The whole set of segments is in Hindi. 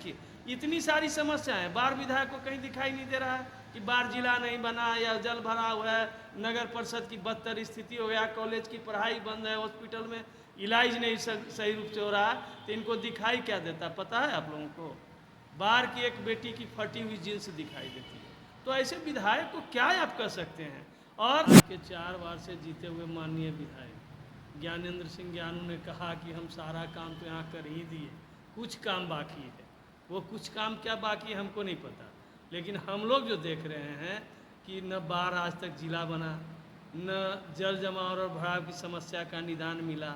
देखिए इतनी सारी समस्याएं, बाढ़ विधायक को कहीं दिखाई नहीं दे रहा है कि बाढ़ जिला नहीं बना या जल भरा हुआ है, नगर परिषद की बदतर स्थिति हो गया, कॉलेज की पढ़ाई बंद है, हॉस्पिटल में इलाज नहीं सही रूप से हो रहा, तो इनको दिखाई क्या देता पता है आप लोगों को? बाढ़ की एक बेटी की फटी हुई जींस दिखाई देती है। तो ऐसे विधायक को क्या आप कर सकते हैं? और के 4 बार से जीते हुए माननीय विधायक ज्ञानेंद्र सिंह ज्ञानू ने कहा कि हम सारा काम तो यहाँ कर ही दिए, कुछ काम बाकी है। वो कुछ काम क्या बाकी है हमको नहीं पता, लेकिन हम लोग जो देख रहे हैं कि न बाढ़ आज तक जिला बना, न जल जमाव और भराव की समस्या का निदान मिला।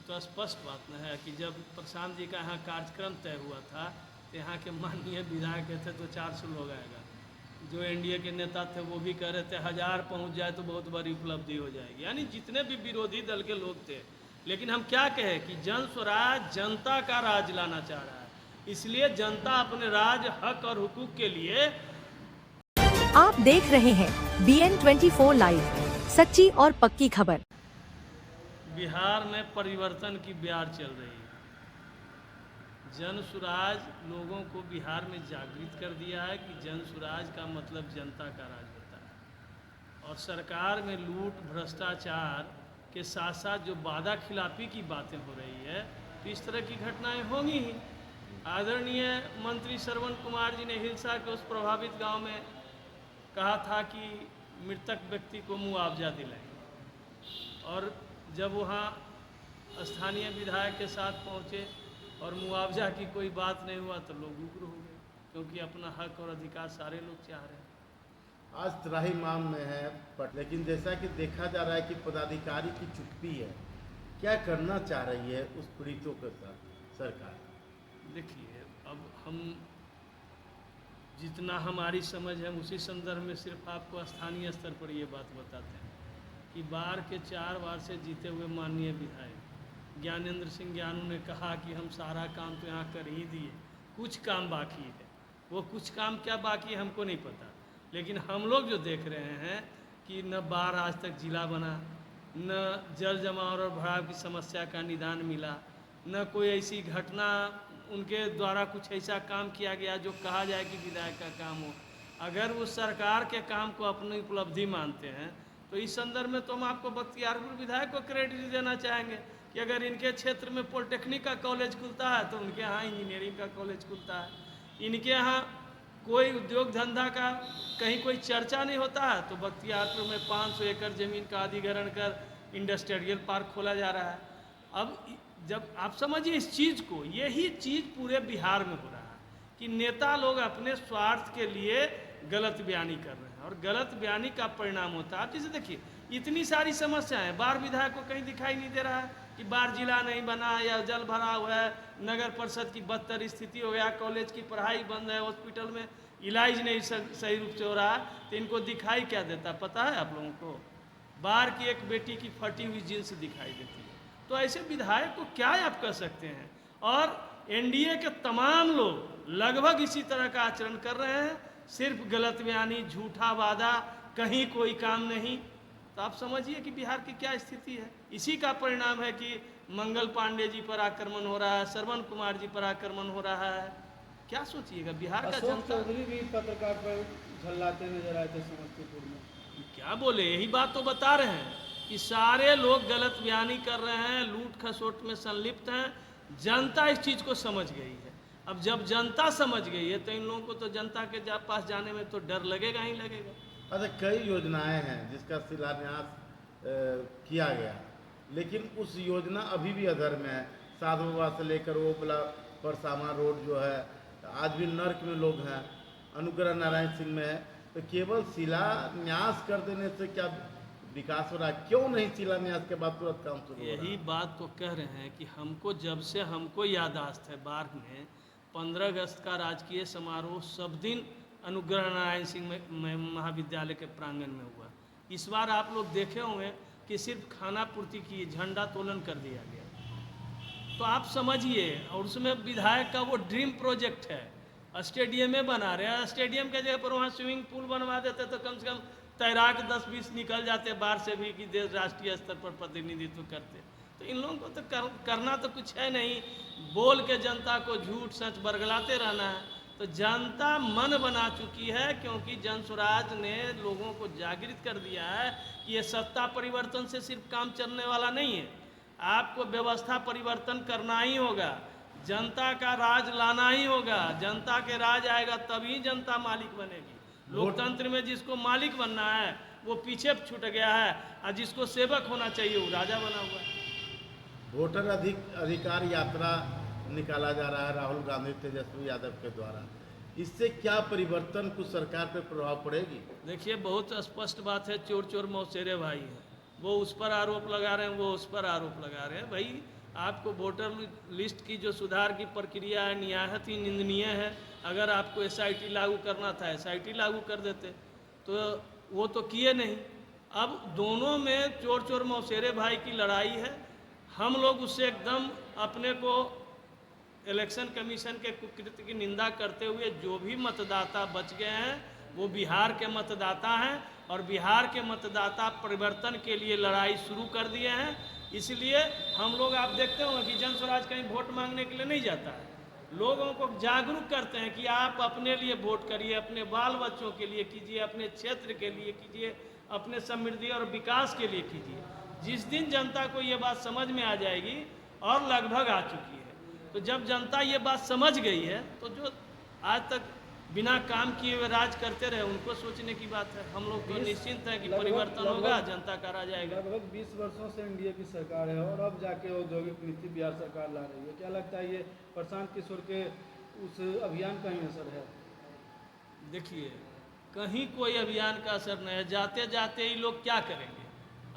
तो स्पष्ट बात न है कि जब प्रशांत जी का यहाँ कार्यक्रम तय हुआ था तो यहाँ के माननीय विधायक थे तो 400 लोग आएगा, जो एनडीए के नेता थे वो भी कह रहे थे 1000 पहुँच जाए तो बहुत बड़ी उपलब्धि हो जाएगी, यानी जितने भी विरोधी दल के लोग थे। लेकिन हम क्या कहें कि जन स्वराज जनता का राज लाना चाह रहा है, इसलिए जनता अपने राज, हक और हुकूक के लिए। आप देख रहे हैं BN24 लाइव, सच्ची और पक्की खबर। बिहार में परिवर्तन की ब्यार चल रही है। जन स्वराज लोगों को बिहार में जागृत कर दिया है कि जन स्वराज का मतलब जनता का राज होता है, और सरकार में लूट भ्रष्टाचार के साथ साथ जो वादा खिलाफी की बातें हो रही है, तो इस तरह की घटनाएं होंगी ही। आदरणीय मंत्री श्रवण कुमार जी ने हिंसा के उस प्रभावित गांव में कहा था कि मृतक व्यक्ति को मुआवजा दिलाएंगे, और जब वहाँ स्थानीय विधायक के साथ पहुँचे और मुआवजा की कोई बात नहीं हुआ तो लोग उग्र हो गए, क्योंकि अपना हक और अधिकार सारे लोग चाह रहे हैं। आज त्राहिमाम में है, लेकिन जैसा कि देखा जा रहा है कि पदाधिकारी की चुप्पी है, क्या करना चाह रही है उस पीड़ितों के साथ सरकार? देखिए, अब हम जितना हमारी समझ है उसी संदर्भ में सिर्फ आपको स्थानीय स्तर पर ये बात बताते हैं कि बाढ़ के 4 बार से जीते हुए माननीय विधायक ज्ञानेंद्र सिंह ज्ञानू ने कहा कि हम सारा काम तो यहाँ कर ही दिए, कुछ काम बाकी है। वो कुछ काम क्या बाकी है हमको नहीं पता, लेकिन हम लोग जो देख रहे हैं कि न बाढ़ आज तक जिला बना, न जल जमाव और भराव की समस्या का निदान मिला, न कोई ऐसी घटना उनके द्वारा कुछ ऐसा काम किया गया जो कहा जाए कि विधायक का काम हो। अगर वो सरकार के काम को अपनी उपलब्धि मानते हैं तो इस संदर्भ में तो हम आपको बख्तियारपुर विधायक को क्रेडिट देना चाहेंगे कि अगर इनके क्षेत्र में पॉलिटेक्निक का कॉलेज खुलता है तो उनके यहाँ इंजीनियरिंग का कॉलेज खुलता है, इनके यहाँ कोई उद्योग धंधा का कहीं कोई चर्चा नहीं होता है तो बख्तियारपुर में 500 एकड़ ज़मीन का अधिग्रहण कर इंडस्ट्रियल पार्क खोला जा रहा है। अब जब आप समझिए इस चीज़ को, यही चीज़ पूरे बिहार में हो रहा है कि नेता लोग अपने स्वार्थ के लिए गलत बयानी कर रहे हैं, और गलत बयानी का परिणाम होता है। आप जैसे देखिए इतनी सारी समस्याएं, बाढ़ विधायक को कहीं दिखाई नहीं दे रहा है कि बाढ़ जिला नहीं बना या जल भरा हुआ है, नगर परिषद की बदतर स्थिति हो गया, कॉलेज की पढ़ाई बंद है, हॉस्पिटल में इलाज नहीं सही रूप से हो रहा, तो इनको दिखाई क्या देता पता है आप लोगों को? बाढ़ की एक बेटी की फटी हुई जींस दिखाई देती है। तो ऐसे विधायक को क्या आप कर सकते हैं? और एनडीए के तमाम लोग लगभग इसी तरह का आचरण कर रहे हैं, सिर्फ गलत बयानी, झूठा वादा, कहीं कोई काम नहीं। तो आप समझिए कि बिहार की क्या स्थिति है। इसी का परिणाम है कि मंगल पांडे जी पर आक्रमण हो रहा है, श्रवण कुमार जी पर आक्रमण हो रहा है। क्या सोचिएगा बिहार का जनता। चौधरी भी पत्रकार पर झल्लाते नजर आए थे समस्तीपुर में। क्या बोले, यही बात तो बता रहे हैं कि सारे लोग गलत बयानी कर रहे हैं, लूट खसोट में संलिप्त हैं। जनता इस चीज़ को समझ गई है। अब जब जनता समझ गई है तो इन लोगों को तो जनता के पास जाने में तो डर लगेगा ही लगेगा। अच्छा, कई योजनाएं हैं जिसका शिलान्यास किया गया, लेकिन उस योजना अभी भी अधर में है। साधु बाबा से लेकर वो बोला परसामा रोड जो है आज भी नर्क में लोग हैं, अनुग्रह नारायण सिंह में है। तो केवल शिलान्यास कर देने से क्या विकास हो रहा है? क्यों नहीं शिलान्यास के बाद तुरंत काम शुरू हो रहा है? यही बात तो कह रहे हैं कि हमको जब से हमको याददाश्त है, बाढ़ में 15 अगस्त का राजकीय समारोह सब दिन अनुग्रह नारायण सिंह में महाविद्यालय के प्रांगण में हुआ। इस बार आप लोग देखे होंगे कि सिर्फ खाना पूर्ति की, झंडा तोलन कर दिया गया। तो आप समझिए, और उसमें विधायक का वो ड्रीम प्रोजेक्ट है, स्टेडियम में बना रहे हैं। स्टेडियम के जगह पर वहाँ स्विमिंग पूल बनवा देते तो कम से कम तैराक 10-20 निकल जाते बाहर से भी कि देश राष्ट्रीय स्तर पर प्रतिनिधित्व करते। तो इन लोगों को तो करना तो कुछ है नहीं, बोल के जनता को झूठ सच बरगलाते रहना है। तो जनता मन बना चुकी है, क्योंकि जन स्वराज ने लोगों को जागृत कर दिया है कि ये सत्ता परिवर्तन से सिर्फ काम चलने वाला नहीं है, आपको व्यवस्था परिवर्तन करना ही होगा, जनता का राज लाना ही होगा। जनता के राज आएगा तभी जनता मालिक बनेगी। लोकतंत्र में जिसको मालिक बनना है वो पीछे छूट गया है, और जिसको सेवक होना चाहिए वो राजा बना हुआ है। वोटर अधिकार यात्रा निकाला जा रहा है राहुल गांधी तेजस्वी यादव के द्वारा, इससे क्या परिवर्तन कुछ सरकार पर प्रभाव पड़ेगी? देखिए, बहुत स्पष्ट बात है, चोर चोर मौसेरे भाई है, वो उस पर आरोप लगा रहे हैं, वो उस पर आरोप लगा रहे हैं। भाई, आपको वोटर लिस्ट की जो सुधार की प्रक्रिया है निहायत ही निंदनीय है। अगर आपको SIT लागू करना था SIT लागू कर देते, तो वो तो किए नहीं। अब दोनों में चोर चोर मौसेरे भाई की लड़ाई है। हम लोग उससे एकदम अपने को इलेक्शन कमीशन के कुकृत्य की निंदा करते हुए, जो भी मतदाता बच गए हैं वो बिहार के मतदाता हैं, और बिहार के मतदाता परिवर्तन के लिए लड़ाई शुरू कर दिए हैं। इसलिए हम लोग, आप देखते होंगे कि जन स्वराज कहीं वोट मांगने के लिए नहीं जाता है, लोगों को जागरूक करते हैं कि आप अपने लिए वोट करिए, अपने बाल बच्चों के लिए कीजिए, अपने क्षेत्र के लिए कीजिए, अपने समृद्धि और विकास के लिए कीजिए। जिस दिन जनता को ये बात समझ में आ जाएगी, और लगभग आ चुकी है, तो जब जनता ये बात समझ गई है, तो जो आज तक बिना काम किए हुए राज करते रहे उनको सोचने की बात है। हम लोग तो निश्चिंत हैं कि परिवर्तन होगा, जनता का राज आएगा। लगभग 20 वर्षों से NDA की सरकार है, और अब जाके औद्योगिक नीति बिहार सरकार ला रही है। क्या लगता है ये प्रशांत किशोर के उस अभियान का ही असर है? देखिए, कहीं कोई अभियान का असर नहीं है। जाते जाते ही लोग क्या करेंगे?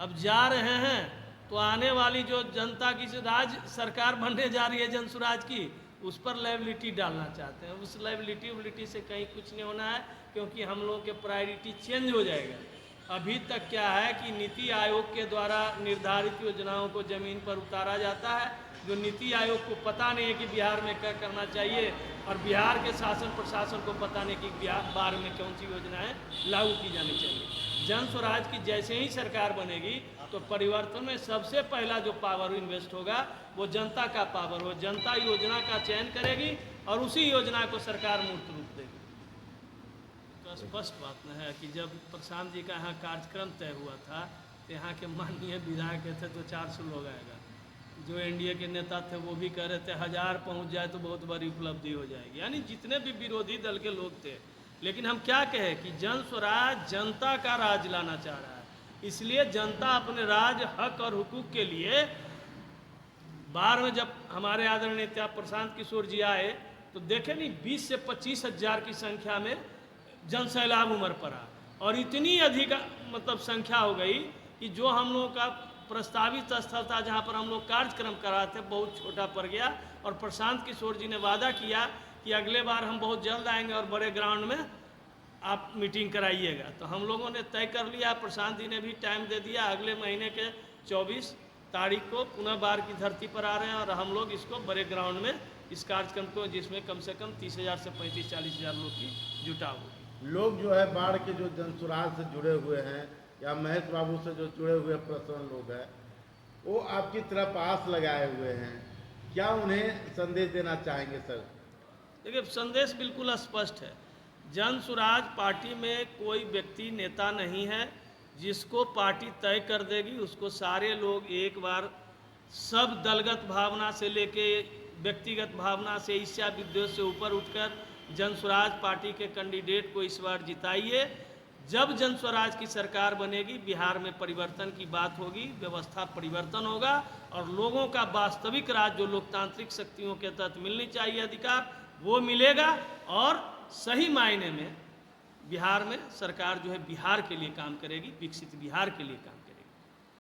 अब जा रहे हैं तो आने वाली जो जनता की जो राज सरकार बनने जा रही है जन स्वराज की, उस पर लायबिलिटी डालना चाहते हैं। उस लायबिलिटी से कहीं कुछ नहीं होना है, क्योंकि हम लोगों के प्रायोरिटी चेंज हो जाएगा। अभी तक क्या है कि नीति आयोग के द्वारा निर्धारित योजनाओं को ज़मीन पर उतारा जाता है, जो नीति आयोग को पता नहीं है कि बिहार में क्या करना चाहिए, और बिहार के शासन प्रशासन को पता नहीं कि बिहार में कौन सी योजनाएं लागू की जानी चाहिए। जन स्वराज की जैसे ही सरकार बनेगी, तो परिवर्तन में सबसे पहला जो पावर इन्वेस्ट होगा वो जनता का पावर हो। जनता योजना का चयन करेगी और उसी योजना को सरकार मूर्त रूप देगी। तो स्पष्ट बात न है कि जब प्रशांत जी का यहाँ कार्यक्रम तय हुआ था, तो यहाँ के माननीय विधायक थे तो 400 लोग आएगा। जो NDA के नेता थे वो भी कह रहे थे 1000 पहुँच जाए तो बहुत बड़ी उपलब्धि हो जाएगी। यानी जितने भी विरोधी दल के लोग थे, लेकिन हम क्या कहें कि जन स्वराज जनता का राज लाना चाह रहा है। इसलिए जनता अपने राज, हक और हुकूक के लिए बाहर में, जब हमारे आदरणीय नेता प्रशांत किशोर जी आए, तो देखे नहीं 20 से 25 हज़ार की संख्या में जन सैलाब उमड़ पड़ा, और इतनी अधिक मतलब संख्या हो गई कि जो हम लोगों का प्रस्तावित स्थल था जहाँ पर हम लोग कार्यक्रम कराए थे, बहुत छोटा पड़ गया। और प्रशांत किशोर जी ने वादा किया कि अगले बार हम बहुत जल्द आएंगे और बड़े ग्राउंड में आप मीटिंग कराइएगा। तो हम लोगों ने तय कर लिया, प्रशांत जी ने भी टाइम दे दिया, अगले महीने के 24 तारीख को पुनः बाढ़ की धरती पर आ रहे हैं, और हम लोग इसको बड़े ग्राउंड में इस कार्यक्रम को, जिसमें कम से कम 30,000 से 35-40 हज़ार लोग की जुटाव होगी। लोग जो है बाढ़ के जो जन स्वराज से जुड़े हुए हैं या महेश बाबू से जो जुड़े हुए पर्सनल लोग हैं, वो आपकी तरफ आस लगाए हुए हैं, क्या उन्हें संदेश देना चाहेंगे सर? देखिए, संदेश बिल्कुल स्पष्ट है। जन स्वराज पार्टी में कोई व्यक्ति नेता नहीं है। जिसको पार्टी तय कर देगी उसको सारे लोग एक बार, सब दलगत भावना से लेके व्यक्तिगत भावना से, ईर्ष्या विद्वेष से ऊपर उठकर जन स्वराज पार्टी के कैंडिडेट को इस बार जिताइए। जब जन स्वराज की सरकार बनेगी, बिहार में परिवर्तन की बात होगी, व्यवस्था परिवर्तन होगा, और लोगों का वास्तविक राज जो लोकतांत्रिक शक्तियों के तहत मिलनी चाहिए अधिकार, वो मिलेगा। और सही मायने में बिहार में सरकार जो है बिहार के लिए काम करेगी, विकसित बिहार के लिए काम करेगी।